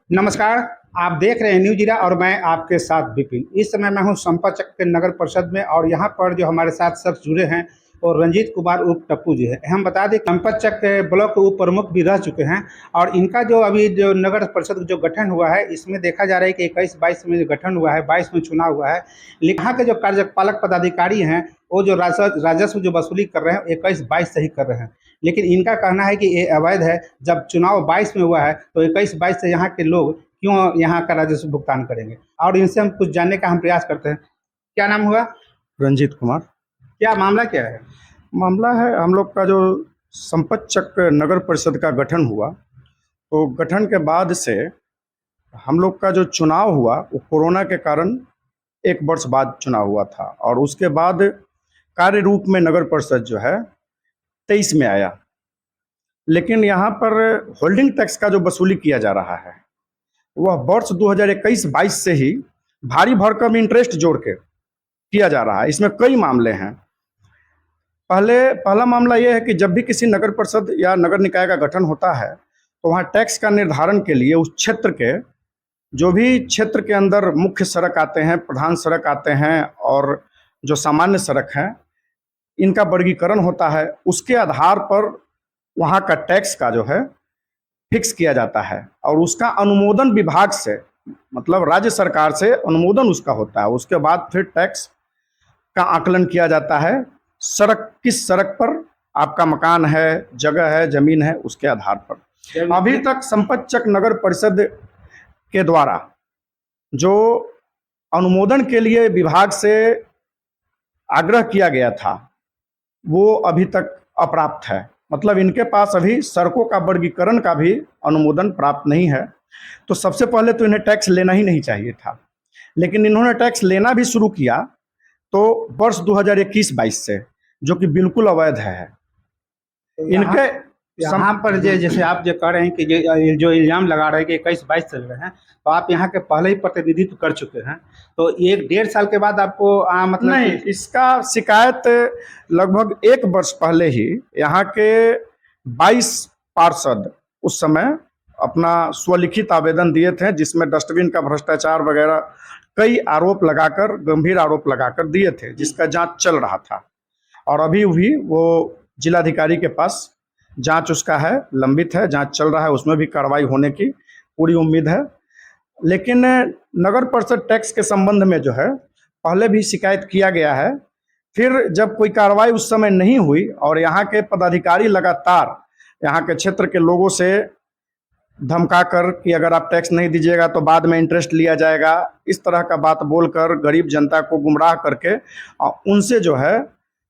नमस्कार। आप देख रहे हैं न्यूज इरा और मैं आपके साथ विपिन। इस समय मैं हूं संपतचक के नगर परिषद में और यहां पर जो हमारे साथ शख्स जुड़े हैं और रंजीत कुमार उर्फ टप्पू जी है। हम बता दें संपतचक के ब्लॉक उप प्रमुख भी रह चुके हैं और इनका जो अभी जो नगर परिषद जो गठन हुआ है इसमें देखा जा रहा है कि 21-22 में जो गठन हुआ है, 22 में चुनाव हुआ है, लेकिन यहाँ के जो कार्यपालक पदाधिकारी हैं वो जो राजस्व जो वसूली कर रहे हैं 21-22 से ही कर रहे हैं, लेकिन इनका कहना है कि ये अवैध है। जब चुनाव 22 में हुआ है तो 21-22 से यहाँ के लोग क्यों यहाँ का राजस्व भुगतान करेंगे, और इनसे हम कुछ जानने का हम प्रयास करते हैं। क्या नाम हुआ? रंजीत कुमार। क्या मामला क्या है? मामला है हम लोग का जो संपतचक नगर परिषद का गठन हुआ, तो गठन के बाद से हम लोग का जो चुनाव हुआ वो कोरोना के कारण 1 वर्ष बाद चुनाव हुआ था और उसके बाद कार्य रूप में नगर परिषद जो है 23 में आया। लेकिन यहाँ पर होल्डिंग टैक्स का जो वसूली किया जा रहा है वह वर्ष 2021-22 से ही भारी भरकम इंटरेस्ट जोड़ के किया जा रहा है। इसमें कई मामले हैं। पहला मामला यह है कि जब भी किसी नगर परिषद या नगर निकाय का गठन होता है तो वहाँ टैक्स का निर्धारण के लिए उस क्षेत्र के जो भी क्षेत्र के अंदर मुख्य सड़क आते हैं, प्रधान सड़क आते हैं और जो सामान्य सड़क हैं, इनका वर्गीकरण होता है। उसके आधार पर वहाँ का टैक्स का जो है फिक्स किया जाता है और उसका अनुमोदन विभाग से, मतलब राज्य सरकार से अनुमोदन उसका होता है। उसके बाद फिर टैक्स का आकलन किया जाता है। सड़क किस सड़क पर आपका मकान है, जगह है, जमीन है, उसके आधार पर। अभी तक संपतचक नगर परिषद के द्वारा जो अनुमोदन के लिए विभाग से आग्रह किया गया था वो अभी तक अप्राप्त है। मतलब इनके पास अभी सड़कों का वर्गीकरण का भी अनुमोदन प्राप्त नहीं है। तो सबसे पहले तो इन्हें टैक्स लेना ही नहीं चाहिए था, लेकिन इन्होंने टैक्स लेना भी शुरू किया तो वर्ष 2021-22 से, जो कि बिल्कुल अवैध है। इनके यहाँ पर जैसे आप जो कह रहे हैं कि जो इल्जाम लगा रहे हैं कि 21-22 चल रहे हैं, तो आप यहाँ के पहले ही प्रतिनिधित्व कर चुके हैं, तो 1-1.5 साल के बाद आपको मतलब नहीं, इसका शिकायत लगभग 1 वर्ष पहले ही यहाँ के 22 पार्षद उस समय अपना स्वलिखित आवेदन दिए थे, जिसमें डस्टबिन का भ्रष्टाचार वगैरह कई आरोप लगाकर, गंभीर आरोप लगाकर दिए थे, जिसका जांच चल रहा था। और अभी भी वो जिलाधिकारी के पास जांच उसका है, लंबित है, जांच चल रहा है, उसमें भी कार्रवाई होने की पूरी उम्मीद है। लेकिन नगर परिषद टैक्स के संबंध में जो है पहले भी शिकायत किया गया है। फिर जब कोई कार्रवाई उस समय नहीं हुई और यहाँ के पदाधिकारी लगातार यहाँ के क्षेत्र के लोगों से धमका कर कि अगर आप टैक्स नहीं दीजिएगा तो बाद में इंटरेस्ट लिया जाएगा, इस तरह का बात बोलकर गरीब जनता को गुमराह करके उनसे जो है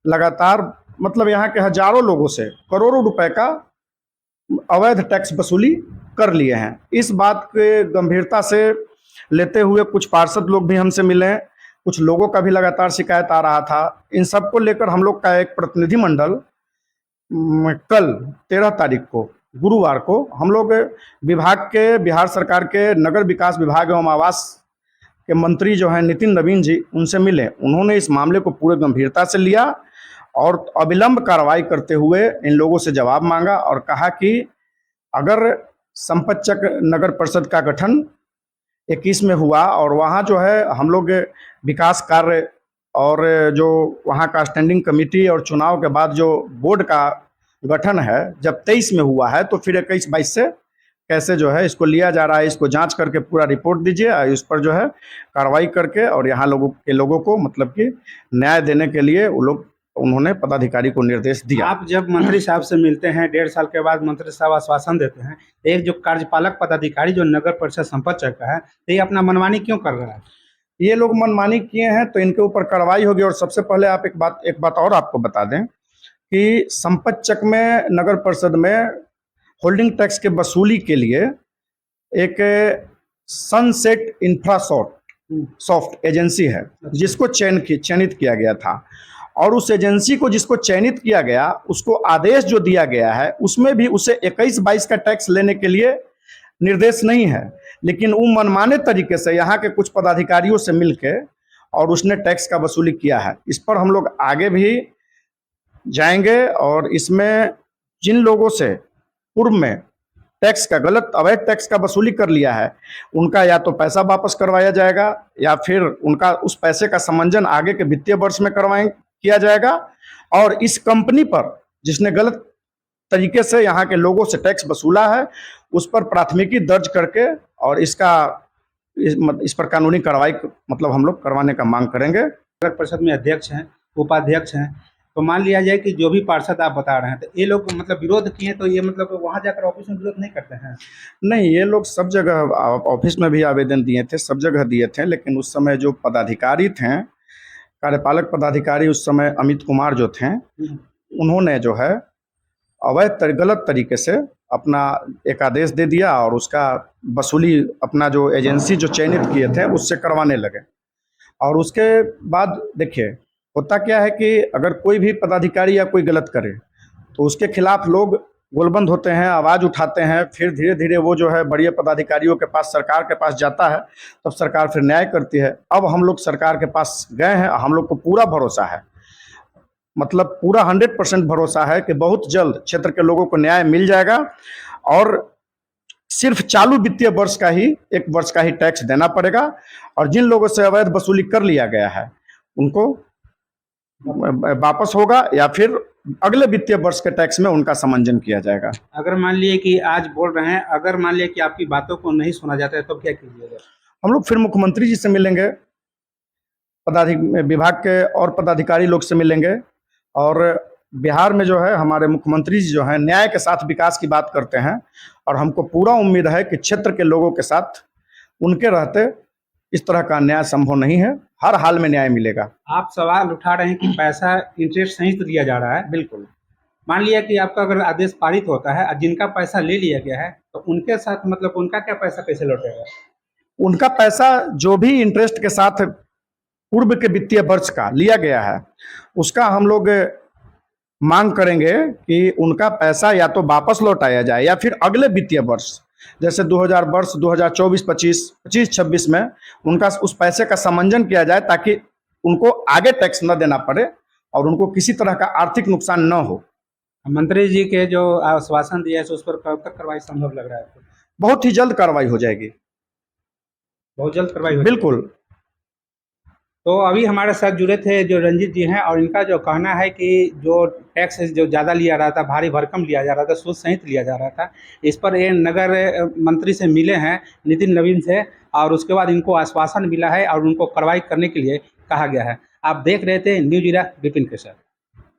लगातार, मतलब यहाँ के हजारों लोगों से करोड़ों रुपए का अवैध टैक्स वसूली कर लिए हैं। इस बात के गंभीरता से लेते हुए कुछ पार्षद लोग भी हमसे मिले, कुछ लोगों का भी लगातार शिकायत आ रहा था। इन सब को लेकर हम लोग का एक प्रतिनिधिमंडल कल 13 तारीख को, गुरुवार को, हम लोग विभाग के, बिहार सरकार के नगर विकास विभाग एवं आवास के मंत्री जो हैं नितिन नवीन जी, उनसे मिले। उन्होंने इस मामले को पूरे गंभीरता से लिया और अविलंब कार्रवाई करते हुए इन लोगों से जवाब मांगा और कहा कि अगर संपतचक नगर परिषद का गठन 21 में हुआ और वहाँ जो है हम लोग विकास कार्य और जो वहाँ का स्टैंडिंग कमेटी और चुनाव के बाद जो बोर्ड का गठन है जब 23 में हुआ है, तो फिर 21-22 से कैसे जो है इसको लिया जा रहा है, इसको जांच करके पूरा रिपोर्ट दीजिए, इस पर जो है कार्रवाई करके और यहाँ लोगों को मतलब कि न्याय देने के लिए उन्होंने पदाधिकारी को निर्देश दिया। आप जब मंत्री साहब से मिलते हैं 1.5 साल के बाद मंत्री साहब आश्वासन देते हैं, एक जो कार्यपालक पदाधिकारी जो नगर परिषद संपतचक का है, तो ये अपना मनमानी क्यों कर रहा है? ये लोग मनमानी किए हैं तो इनके ऊपर कार्रवाई होगी। और सबसे पहले आप एक बात और आपको बता दें कि संपतचक में नगर परिषद में होल्डिंग टैक्स के वसूली के लिए एक सनसेट इंफ्रासॉफ्ट एजेंसी है जिसको चयनित किया गया था। और उस एजेंसी को जिसको चयनित किया गया, उसको आदेश जो दिया गया है उसमें भी उसे 21-22 का टैक्स लेने के लिए निर्देश नहीं है, लेकिन वो मनमाने तरीके से यहाँ के कुछ पदाधिकारियों से मिलके और उसने टैक्स का वसूली किया है। इस पर हम लोग आगे भी जाएंगे और इसमें जिन लोगों से पूर्व में टैक्स का गलत अवैध टैक्स का वसूली कर लिया है, उनका या तो पैसा वापस करवाया जाएगा या फिर उनका उस पैसे का समंजन आगे के वित्तीय वर्ष में किया जाएगा। और इस कंपनी पर जिसने गलत तरीके से यहाँ के लोगों से टैक्स वसूला है उस पर प्राथमिकी दर्ज करके और इस पर कानूनी कार्रवाई मतलब हम लोग करवाने का मांग करेंगे। नगर परिषद में अध्यक्ष हैं, उपाध्यक्ष हैं, तो मान लिया जाए कि जो भी पार्षद आप बता रहे हैं, तो ये लोग मतलब विरोध किए, तो ये मतलब वहाँ जाकर ऑफिस में विरोध नहीं करते हैं? नहीं, ये लोग सब जगह ऑफिस में भी आवेदन दिए थे, सब जगह दिए थे, लेकिन उस समय जो पदाधिकारी थे, कार्यपालक पदाधिकारी उस समय अमित कुमार जो थे, उन्होंने जो है गलत तरीके से अपना एक आदेश दे दिया और उसका वसूली अपना जो एजेंसी जो चयनित किए थे उससे करवाने लगे। और उसके बाद देखिए होता क्या है कि अगर कोई भी पदाधिकारी या कोई गलत करे तो उसके खिलाफ लोग गोलबंद होते हैं, आवाज़ उठाते हैं, फिर धीरे धीरे वो जो है बड़े पदाधिकारियों के पास, सरकार के पास जाता है, तब सरकार फिर न्याय करती है। अब हम लोग सरकार के पास गए हैं, हम लोग को पूरा भरोसा है, मतलब पूरा 100% भरोसा है कि बहुत जल्द क्षेत्र के लोगों को न्याय मिल जाएगा और सिर्फ चालू वित्तीय वर्ष का ही 1 वर्ष का ही टैक्स देना पड़ेगा और जिन लोगों से अवैध वसूली कर लिया गया है उनको वापस होगा या फिर अगले वित्तीय वर्ष के टैक्स में उनका समंजन किया जाएगा। अगर मान लिए कि आज बोल रहे हैं, अगर मान लिया कि आपकी बातों को नहीं सुना जाता है तो क्या कीजिएगा? हम लोग फिर मुख्यमंत्री जी से मिलेंगे, विभाग के और पदाधिकारी लोग से मिलेंगे और बिहार में जो है हमारे मुख्यमंत्री जी जो हैं न्याय के साथ विकास की बात करते हैं और हमको पूरा उम्मीद है कि क्षेत्र के लोगों के साथ उनके रहते इस तरह का न्याय संभव नहीं है, हर हाल में न्याय मिलेगा। आप सवाल उठा रहे हैं कि पैसा इंटरेस्ट सहित लिया जा रहा है। बिल्कुल, मान लिया कि आपका अगर आदेश पारित होता है और जिनका पैसा ले लिया गया है तो उनके साथ मतलब उनका क्या पैसा कैसे लौटेगा? उनका पैसा जो भी इंटरेस्ट के साथ पूर्व के वित्तीय वर्ष का लिया गया है उसका हम लोग मांग करेंगे कि उनका पैसा या तो वापस लौटाया जाए या फिर अगले वित्तीय वर्ष जैसे 2024-25, 25-26 में उनका उस पैसे का समंजन किया जाए ताकि उनको आगे टैक्स न देना पड़े और उनको किसी तरह का आर्थिक नुकसान न हो। मंत्री जी के जो आश्वासन दिया है उस पर कब तक कार्रवाई संभव लग रहा है? बहुत ही जल्द कार्रवाई हो जाएगी। बहुत जल्द कार्रवाई हो जाएगी? बिल्कुल। तो अभी हमारे साथ जुड़े थे जो रंजीत जी हैं और इनका जो कहना है कि जो टैक्स जो ज़्यादा लिया रहा था, भारी भरकम लिया जा रहा था, सूद सहित लिया जा रहा था, इस पर ये नगर मंत्री से मिले हैं, नितिन नवीन से, और उसके बाद इनको आश्वासन मिला है और उनको कार्रवाई करने के लिए कहा गया है। आप देख रहे थे न्यूज़ इरा विपिन के साथ।